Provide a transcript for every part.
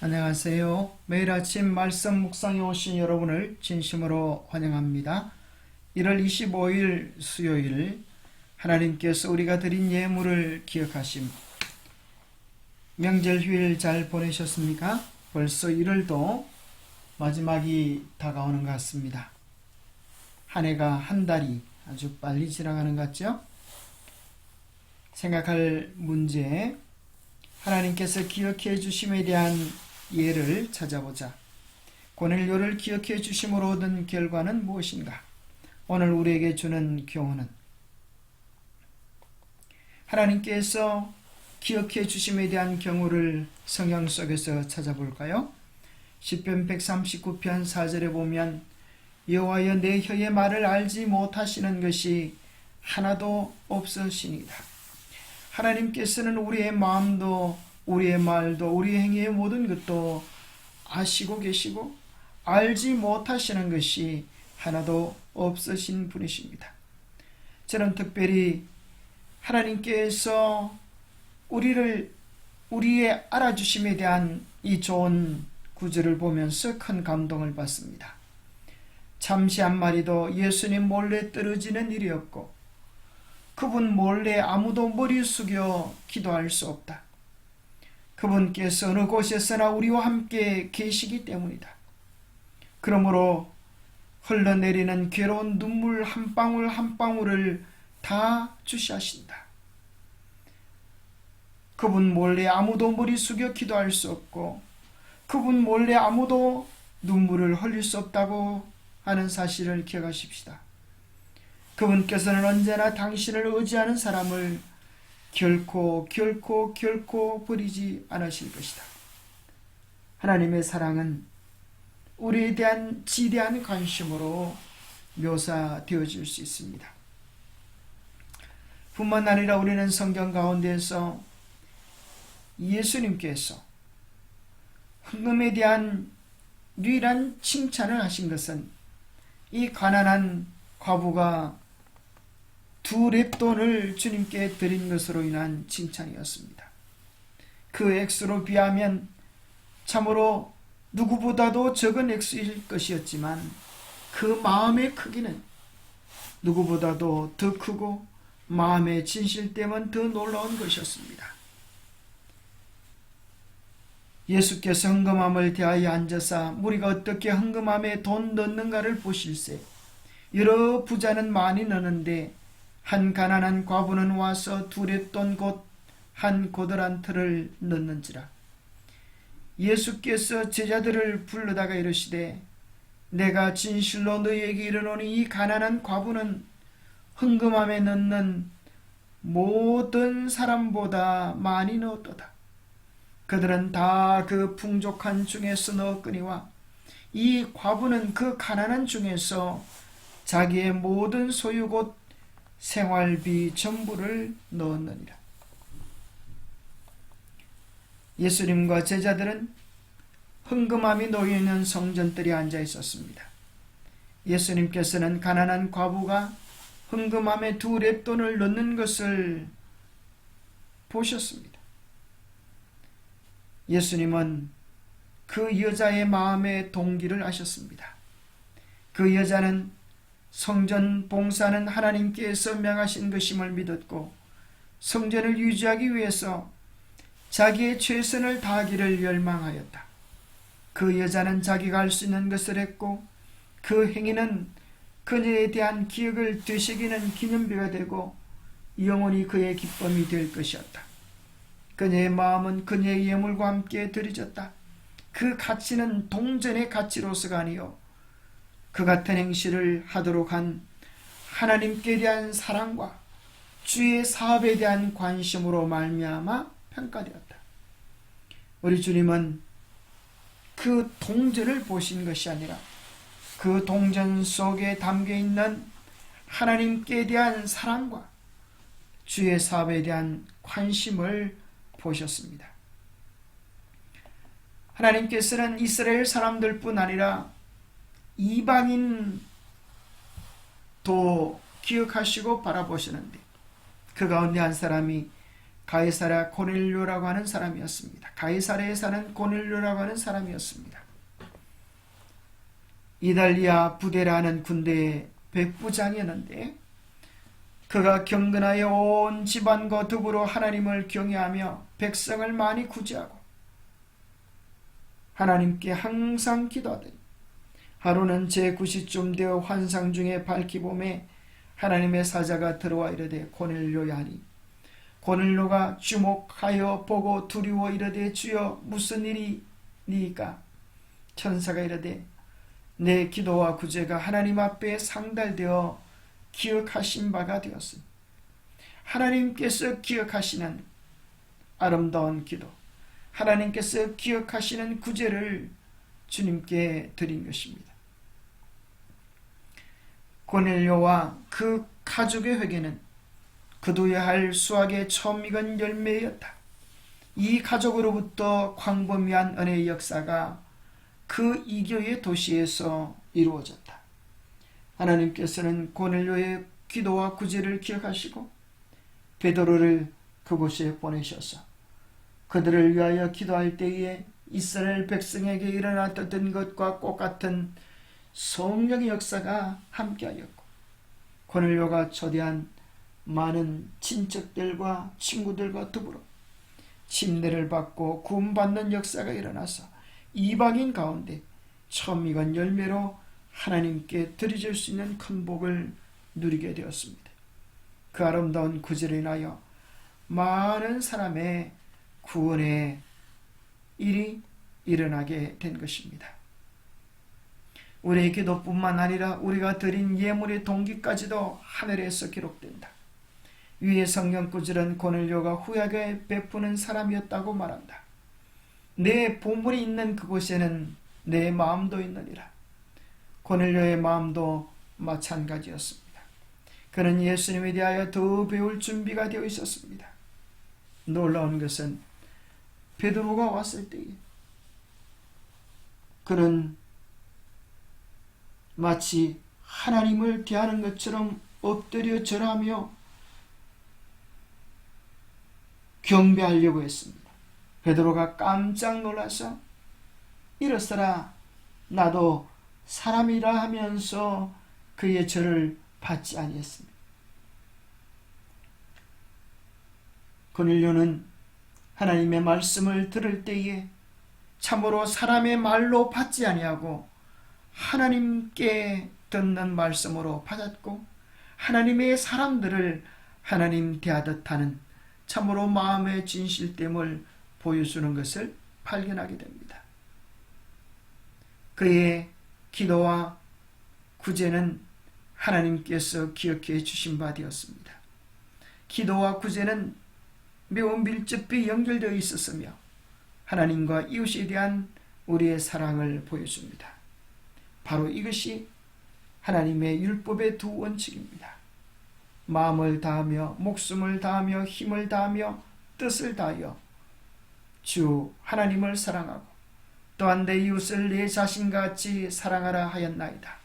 안녕하세요. 매일 아침 말씀 묵상에 오신 여러분을 진심으로 환영합니다. 1월 25일 수요일 하나님께서 우리가 드린 예물을 기억하심. 명절 휴일 잘 보내셨습니까? 벌써 1월도 마지막이 다가오는 것 같습니다. 한 해가 한 달이 아주 빨리 지나가는 것 같죠? 생각할 문제, 하나님께서 기억해 주심에 대한 예를 찾아보자. 고넬료를 기억해 주심으로 얻은 결과는 무엇인가? 오늘 우리에게 주는 교훈은 하나님께서 기억해 주심에 대한 경우를 성경 속에서 찾아볼까요? 시편 139편 4절에 보면 여호와여 내 혀의 말을 알지 못하시는 것이 하나도 없으시니이다. 하나님께서는 우리의 마음도 우리의 말도 우리의 행위의 모든 것도 아시고 계시고 알지 못하시는 것이 하나도 없으신 분이십니다. 저는 특별히 하나님께서 우리의 알아주심에 대한 이 좋은 구절을 보면서 큰 감동을 받습니다. 잠시 한 마리도 예수님 몰래 떨어지는 일이 없고 그분 몰래 아무도 머리 숙여 기도할 수 없다. 그분께서 어느 곳에서나 우리와 함께 계시기 때문이다. 그러므로 흘러내리는 괴로운 눈물 한 방울 한 방울을 다 주시하신다. 그분 몰래 아무도 머리 숙여 기도할 수 없고 그분 몰래 아무도 눈물을 흘릴 수 없다고 하는 사실을 기억하십시다. 그분께서는 언제나 당신을 의지하는 사람을 결코 버리지 않으실 것이다. 하나님의 사랑은 우리에 대한 지대한 관심으로 묘사되어질 수 있습니다. 뿐만 아니라 우리는 성경 가운데서 예수님께서 헌금에 대한 유일한 칭찬을 하신 것은 이 가난한 과부가 2렙돈을 주님께 드린 것으로 인한 칭찬이었습니다. 그 액수로 비하면 참으로 누구보다도 적은 액수일 것이었지만 그 마음의 크기는 누구보다도 더 크고 마음의 진실됨은 더 놀라운 것이었습니다. 예수께서 헌금함을 대하여 앉아서 무리가 어떻게 헌금함에 돈 넣는가를 보실세 여러 부자는 많이 넣는데 한 가난한 과부는 와서 2렙돈 곧 한 고들한 틀을 넣는지라. 예수께서 제자들을 불러다가 이르시되 내가 진실로 너희에게 이르노니 이 가난한 과부는 헌금함에 넣는 모든 사람보다 많이 넣었도다. 그들은 다 그 풍족한 중에서 넣었거니와 이 과부는 그 가난한 중에서 자기의 모든 소유 곧 생활비 전부를 넣었느니라. 예수님과 제자들은 헌금함이 놓여있는 성전들에 앉아 있었습니다. 예수님께서는 가난한 과부가 헌금함에 2렙돈을 넣는 것을 보셨습니다. 예수님은 그 여자의 마음의 동기를 아셨습니다. 그 여자는 성전 봉사는 하나님께서 명하신 것임을 믿었고 성전을 유지하기 위해서 자기의 최선을 다하기를 열망하였다. 그 여자는 자기가 할 수 있는 것을 했고 그 행위는 그녀에 대한 기억을 되새기는 기념비가 되고 영원히 그의 기쁨이 될 것이었다. 그녀의 마음은 그녀의 예물과 함께 드려졌다. 그 가치는 동전의 가치로서가 아니요 그 같은 행실을 하도록 한 하나님께 대한 사랑과 주의 사업에 대한 관심으로 말미암아 평가되었다. 우리 주님은 그 동전을 보신 것이 아니라 그 동전 속에 담겨있는 하나님께 대한 사랑과 주의 사업에 대한 관심을 보셨습니다. 하나님께서는 이스라엘 사람들뿐 아니라 이방인도 기억하시고 바라보시는데 그 가운데 한 사람이 가이사랴 고넬료라고 하는 사람이었습니다. 가이사랴에 사는 고넬료라고 하는 사람이었습니다. 이달리아 부대라는 군대의 백부장이었는데 그가 경건하여 온 집안과 더불어 하나님을 경외하며 백성을 많이 구제하고 하나님께 항상 기도하더니 하루는 제9시쯤 되어 환상 중에 밝히 보매 하나님의 사자가 들어와 이르되 고넬료야 하니 고넬료가 주목하여 보고 두려워 이르되 주여 무슨 일이니까? 천사가 이르되 내 기도와 구제가 하나님 앞에 상달되어 기억하신 바가 되었으니 하나님께서 기억하시는 아름다운 기도, 하나님께서 기억하시는 구제를 주님께 드린 것입니다. 고넬료와 그 가족의 회개는 그도야 할 수확의 처음 익은 열매였다. 이 가족으로부터 광범위한 은혜의 역사가 그 이교의 도시에서 이루어졌다. 하나님께서는 고넬료의 기도와 구제를 기억하시고 베드로를 그곳에 보내셔서 그들을 위하여 기도할 때에 이스라엘 백성에게 일어났던 것과 똑같은 성령의 역사가 함께하였고 고넬료가 초대한 많은 친척들과 친구들과 더불어 침례를 받고 구원받는 역사가 일어나서 이방인 가운데 처음 익은 열매로 하나님께 드려질 수 있는 큰 복을 누리게 되었습니다. 그 아름다운 구제로 인하여 많은 사람의 구원의 일이 일어나게 된 것입니다. 우리의 기도뿐만 아니라 우리가 드린 예물의 동기까지도 하늘에서 기록된다. 위의 성경 구절은 고넬료가 후하게 베푸는 사람이었다고 말한다. 내 보물이 있는 그곳에는 내 마음도 있느니라. 고넬료의 마음도 마찬가지였습니다. 그는 예수님에 대하여 더 배울 준비가 되어 있었습니다. 놀라운 것은 베드로가 왔을 때에 그는 마치 하나님을 대하는 것처럼 엎드려 절하며 경배하려고 했습니다. 베드로가 깜짝 놀라서 일어서라 나도 사람이라 하면서 그의 절을 받지 아니했습니다. 고넬료는 하나님의 말씀을 들을 때에 참으로 사람의 말로 받지 아니하고 하나님께 듣는 말씀으로 받았고 하나님의 사람들을 하나님 대하듯 하는 참으로 마음의 진실됨을 보여주는 것을 발견하게 됩니다. 그의 기도와 구제는 하나님께서 기억해 주신 바 되었습니다. 기도와 구제는 매우 밀접히 연결되어 있었으며 하나님과 이웃에 대한 우리의 사랑을 보여줍니다. 바로 이것이 하나님의 율법의 두 원칙입니다. 마음을 다하며 목숨을 다하며 힘을 다하며 뜻을 다하여 주 하나님을 사랑하고 또한 내 이웃을 내 자신같이 사랑하라 하였나이다.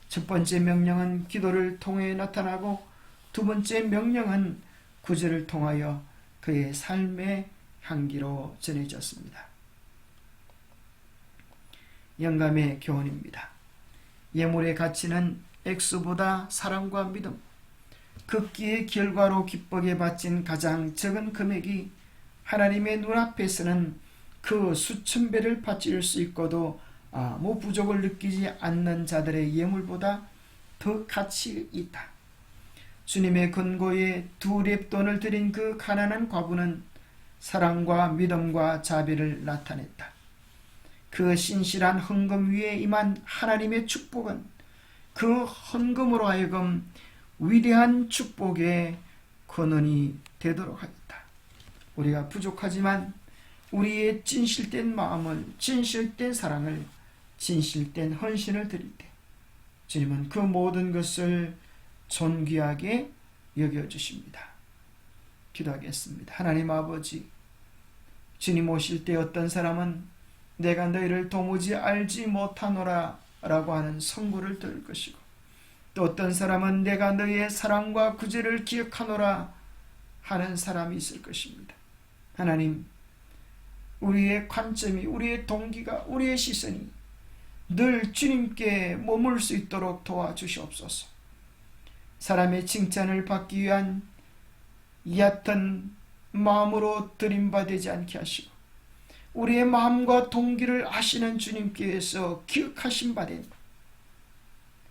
첫 번째 명령은 기도를 통해 나타나고 두 번째 명령은 구제를 통하여 그의 삶의 향기로 전해졌습니다. 영감의 교훈입니다. 예물의 가치는 액수보다 사랑과 믿음, 극기의 결과로 기쁘게 바친 가장 적은 금액이 하나님의 눈앞에서는 그 수천 배를 바칠 수 있고도 아무 부족을 느끼지 않는 자들의 예물보다 더 가치 있다. 주님의 근고에 두 렙돈을 드린 그 가난한 과부는 사랑과 믿음과 자비를 나타냈다. 그 신실한 헌금 위에 임한 하나님의 축복은 그 헌금으로 하여금 위대한 축복의 근원이 되도록 하였다. 우리가 부족하지만 우리의 진실된 마음을, 진실된 사랑을, 진실된 헌신을 드릴 때 주님은 그 모든 것을 존귀하게 여겨주십니다. 기도하겠습니다. 하나님 아버지, 주님 오실 때 어떤 사람은 내가 너희를 도무지 알지 못하노라 라고 하는 선고를 들을 것이고 또 어떤 사람은 내가 너희의 사랑과 구제를 기억하노라 하는 사람이 있을 것입니다. 하나님, 우리의 관점이, 우리의 동기가, 우리의 시선이 늘 주님께 머물 수 있도록 도와주시옵소서. 사람의 칭찬을 받기 위한 얕은 마음으로 들임받지 않게 하시고, 우리의 마음과 동기를 아시는 주님께서 기억하신 바된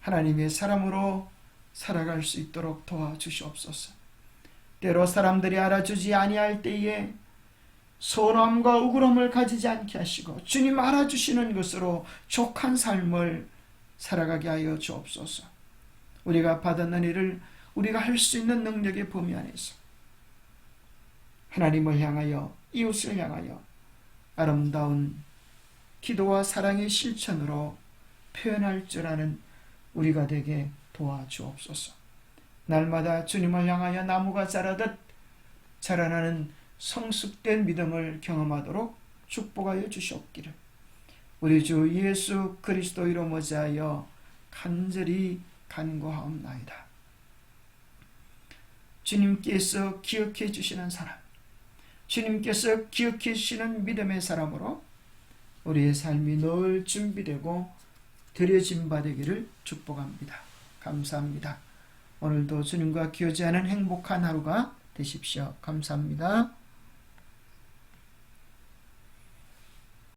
하나님의 사람으로 살아갈 수 있도록 도와주시옵소서. 때로 사람들이 알아주지 아니할 때에 소남과 억울함을 가지지 않게 하시고 주님 알아주시는 것으로 족한 삶을 살아가게 하여 주옵소서. 우리가 받은 은혜를 우리가 할 수 있는 능력의 범위 안에서 하나님을 향하여, 이웃을 향하여 아름다운 기도와 사랑의 실천으로 표현할 줄 아는 우리가 되게 도와주옵소서. 날마다 주님을 향하여 나무가 자라듯 자라나는 성숙된 믿음을 경험하도록 축복하여 주시옵기를 우리 주 예수 그리스도 이름 의지하여 간절히 간구하옵나이다. 주님께서 기억해 주시는 사람, 주님께서 기억해 주시는 믿음의 사람으로 우리의 삶이 늘 준비되고 드려진 바 되기를 축복합니다. 감사합니다. 오늘도 주님과 교제하는 행복한 하루가 되십시오. 감사합니다.